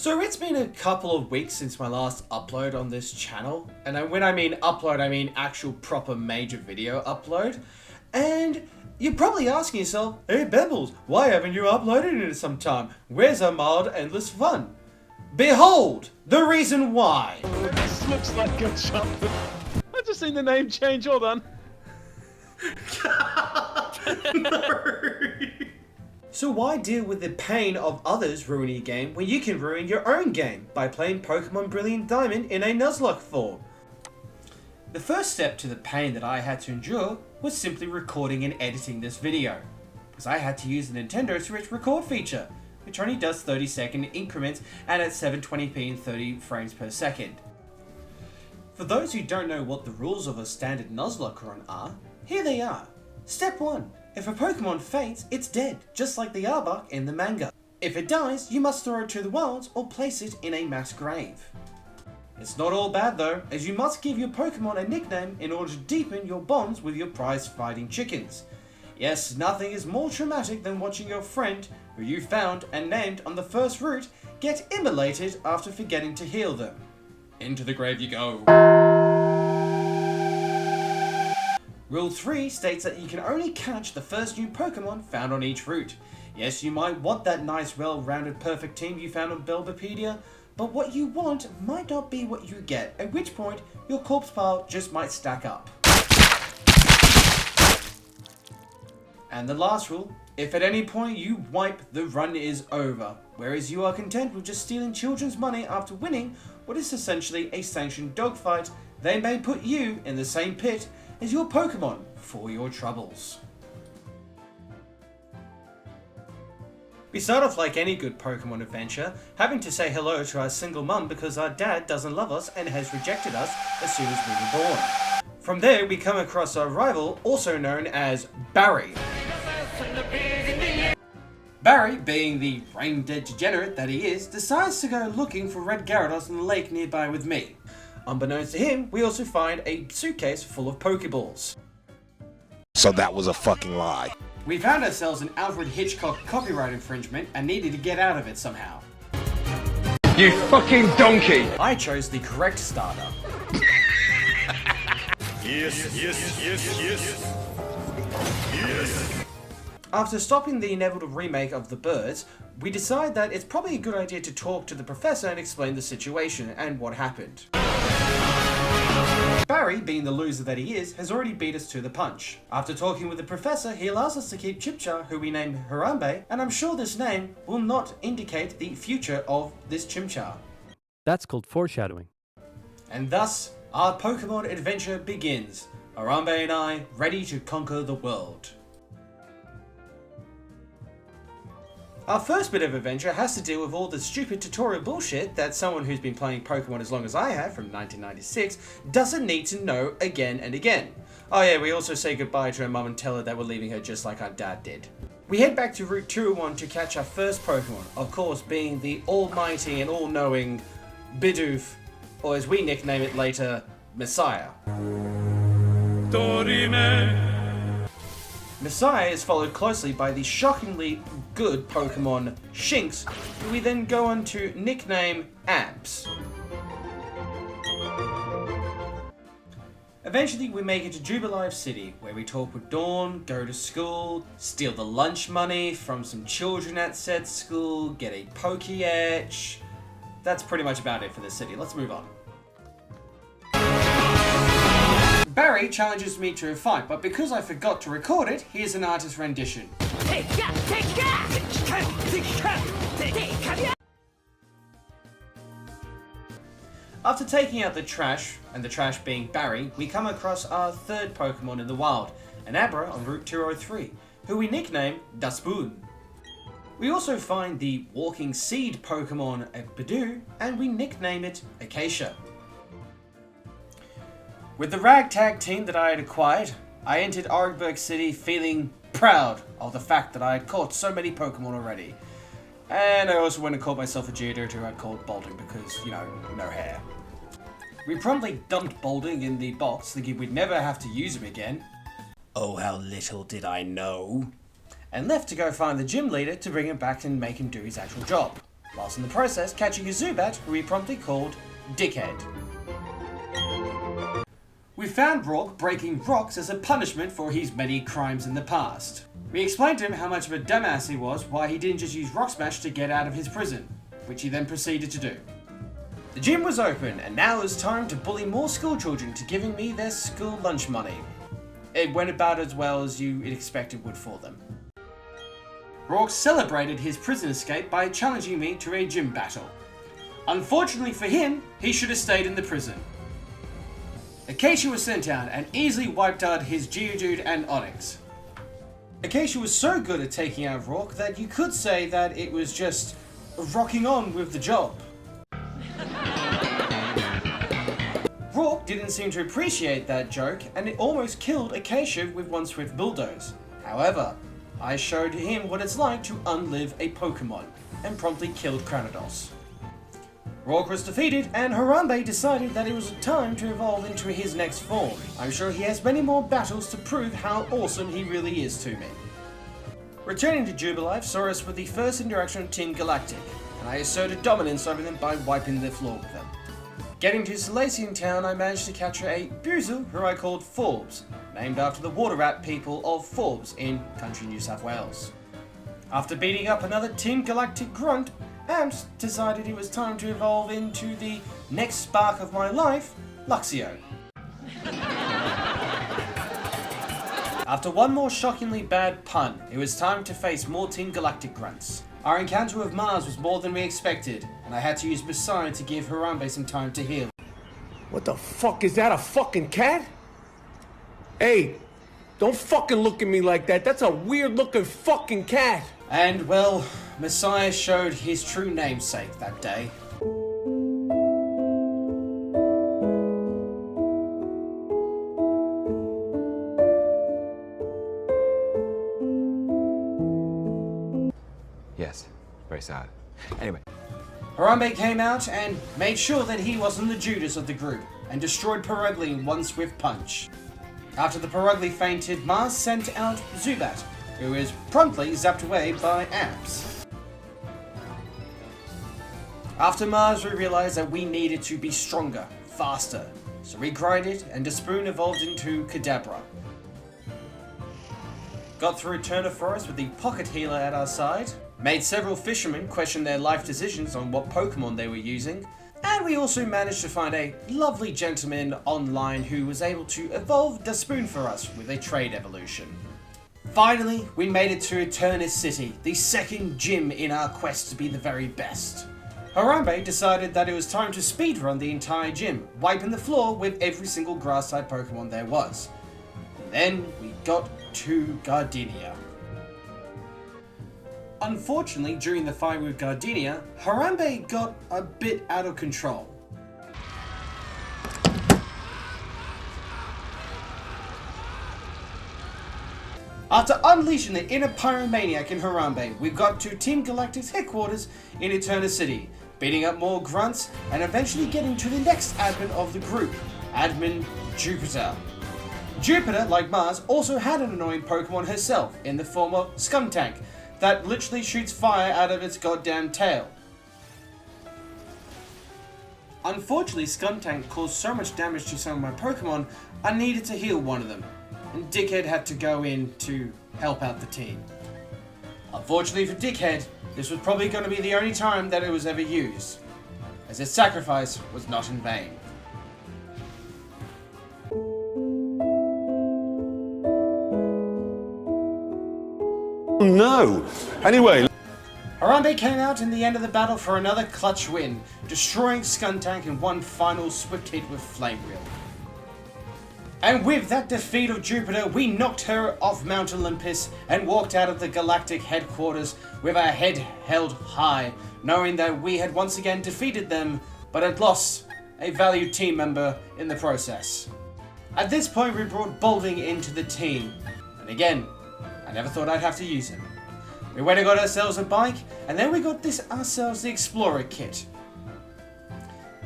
So it's been a couple of weeks since my last upload on this channel, and when I mean upload, I mean actual proper major video upload. And you're probably asking yourself, hey Bebbles, why haven't you uploaded in some time? Where's our mild endless fun? Behold, the reason why! This looks like good something. I've just seen the name change, hold on. No. So why deal with the pain of others ruining a game when you can ruin your own game by playing Pokemon Brilliant Diamond in a nuzlocke form? The first step to the pain that I had to endure was simply recording and editing this video, because I had to use the Nintendo Switch record feature, which only does 30-second increments and at 720p and 30 frames per second. For those who don't know what the rules of a standard nuzlocke run are, here they are. Step 1. If a Pokemon faints, it's dead, just like the Arbok in the manga. If it dies, you must throw it to the wilds or place it in a mass grave. It's not all bad though, as you must give your Pokemon a nickname in order to deepen your bonds with your prized fighting chickens. Yes, nothing is more traumatic than watching your friend, who you found and named on the first route, get immolated after forgetting to heal them. Into the grave you go. Rule 3 states that you can only catch the first new Pokemon found on each route. Yes, you might want that nice well-rounded perfect team you found on Bulbapedia, but what you want might not be what you get, at which point your corpse pile just might stack up. And the last rule, if at any point you wipe, the run is over, whereas you are content with just stealing children's money after winning what is essentially a sanctioned dogfight, they may put you in the same pit as your Pokemon for your troubles. We start off like any good Pokemon adventure, having to say hello to our single mum because our dad doesn't love us and has rejected us as soon as we were born. From there we come across our rival, also known as Barry. Barry, being the brain-dead degenerate that he is, decides to go looking for red Gyarados in the lake nearby with me. Unbeknownst to him, we also find a suitcase full of Pokeballs. So that was a fucking lie. We found ourselves an Alfred Hitchcock copyright infringement and needed to get out of it somehow. You fucking donkey! I chose the correct starter. Yes. After stopping the inevitable remake of The Birds, we decide that it's probably a good idea to talk to the professor and explain the situation and what happened. Barry, being the loser that he is, has already beat us to the punch. After talking with the professor, he allows us to keep Chimchar, who we named Harambe, and I'm sure this name will not indicate the future of this Chimchar. That's called foreshadowing. And thus, our Pokemon adventure begins. Harambe and I, ready to conquer the world. Our first bit of adventure has to deal with all the stupid tutorial bullshit that someone who's been playing Pokemon as long as I have, from 1996, doesn't need to know again and again. Oh yeah, we also say goodbye to her mum and tell her that we're leaving her just like our dad did. We head back to Route 201 to catch our first Pokemon, of course being the almighty and all-knowing Bidoof, or as we nickname it later, Messiah. Messiah is followed closely by the shockingly good Pokemon Shinx, who we then go on to nickname Abs. Eventually we make it to Jubilife City, where we talk with Dawn, go to school, steal the lunch money from some children at said school, get a Pokéetch. That's pretty much about it for this city, let's move on. Barry challenges me to a fight, but because I forgot to record it, here's an artist rendition. After taking out the trash, and the trash being Barry, we come across our third Pokemon in the wild, an Abra on Route 203, who we nickname Daspoon. We also find the walking seed Pokemon at Bidoo, and we nickname it Acacia. With the ragtag team that I had acquired, I entered Oreburgh City feeling proud of the fact that I had caught so many Pokemon already. And I also went and caught myself a Geodude who I called Bolding because, you know, no hair. We promptly dumped Bolding in the box thinking we'd never have to use him again. Oh, how little did I know. And left to go find the gym leader to bring him back and make him do his actual job. whilst in the process catching a Zubat who he promptly called Dickhead. We found Rourke breaking rocks as a punishment for his many crimes in the past. We explained to him how much of a dumbass he was, why he didn't just use Rock Smash to get out of his prison, which he then proceeded to do. The gym was open, and now it was time to bully more school children to giving me their school lunch money. It went about as well as you expect it would for them. Rourke celebrated his prison escape by challenging me to a gym battle. Unfortunately for him, he should have stayed in the prison. Acacia was sent out and easily wiped out his Geodude and Onix. Acacia was so good at taking out Rourke that you could say that it was just rocking on with the job. Rourke didn't seem to appreciate that joke, and it almost killed Acacia with one swift bulldoze. However, I showed him what it's like to unlive a Pokemon, and promptly killed Cranidos. Rourke was defeated, and Harambe decided that it was time to evolve into his next form. I'm sure he has many more battles to prove how awesome he really is to me. Returning to Jubilife saw us with the first interaction with Team Galactic, and I asserted dominance over them by wiping the floor with them. Getting to Salacian Town, I managed to capture a Buizel who I called Forbes, named after the water rat people of Forbes in country New South Wales. After beating up another Team Galactic grunt, Amps decided it was time to evolve into the next spark of my life, Luxio. After one more shockingly bad pun, it was time to face more Team Galactic grunts. Our encounter with Mars was more than we expected, and I had to use Messiah to give Harambe some time to heal. What the fuck, is that a fucking cat? Hey, don't fucking look at me like that. That's a weird looking fucking cat. And well, Messiah showed his true namesake that day. Yes, very sad. Anyway. Harambe came out and made sure that he wasn't the Judas of the group, and destroyed Perugly in one swift punch. After the Perugly fainted, Mars sent out Zubat, who is promptly zapped away by Amps. After Mars, we realized that we needed to be stronger, faster, so we grinded and Despoon evolved into Kadabra. Got through Turner Forest with the Pocket Healer at our side, made several fishermen question their life decisions on what Pokemon they were using, and we also managed to find a lovely gentleman online who was able to evolve Despoon for us with a trade evolution. Finally, we made it to Eternus City, the second gym in our quest to be the very best. Harambe decided that it was time to speedrun the entire gym, wiping the floor with every single grass-type Pokemon there was. And then we got to Gardenia. Unfortunately, during the fight with Gardenia, Harambe got a bit out of control. After unleashing the inner pyromaniac in Harambe, we got to Team Galactic's headquarters in Eternus City, beating up more grunts and eventually getting to the next admin of the group, Admin Jupiter. Jupiter, like Mars, also had an annoying Pokemon herself in the form of Skuntank, that literally shoots fire out of its goddamn tail. Unfortunately, Skuntank caused so much damage to some of my Pokemon, I needed to heal one of them, and Dickhead had to go in to help out the team. Unfortunately for Dickhead, this was probably going to be the only time that it was ever used, as its sacrifice was not in vain. No. Anyway. Harambe came out in the end of the battle for another clutch win, destroying Skuntank in one final swift hit with Flame Wheel. And with that defeat of Jupiter, we knocked her off Mount Olympus and walked out of the Galactic headquarters with our head held high, knowing that we had once again defeated them, but had lost a valued team member in the process. At this point, we brought Balding into the team, and again, I never thought I'd have to use him. We went and got ourselves a bike, and then we got ourselves the Explorer kit.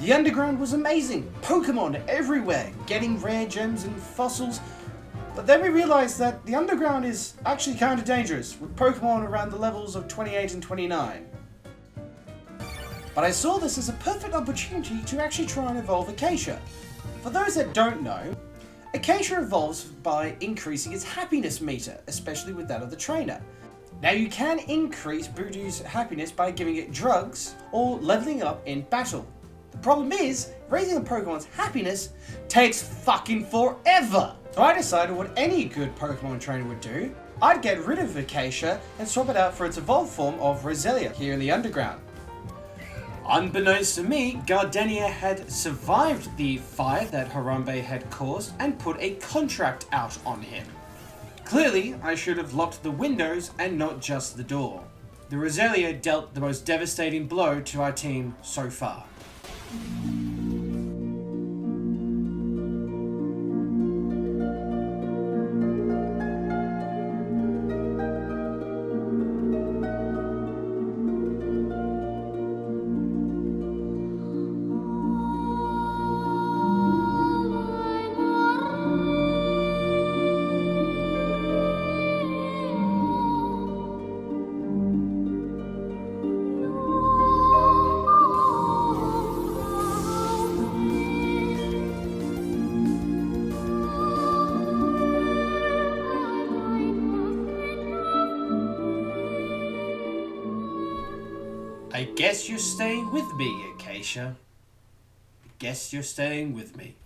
The underground was amazing, Pokemon everywhere, getting rare gems and fossils, but then we realized that the underground is actually kind of dangerous, with Pokemon around the levels of 28 and 29. but I saw this as a perfect opportunity to actually try and evolve Acacia. For those that don't know, Acacia evolves by increasing its happiness meter, especially with that of the trainer. Now you can increase Budu's happiness by giving it drugs or leveling up in battle. The problem is, raising a Pokemon's happiness takes fucking forever. So I decided what any good Pokemon trainer would do. I'd get rid of Acacia and swap it out for its evolved form of Roselia here in the underground. Unbeknownst to me, Gardenia had survived the fire that Harambe had caused and put a contract out on him. Clearly, I should have locked the windows and not just the door. The Roselia dealt the most devastating blow to our team so far. I guess you're staying with me, Acacia. I guess you're staying with me.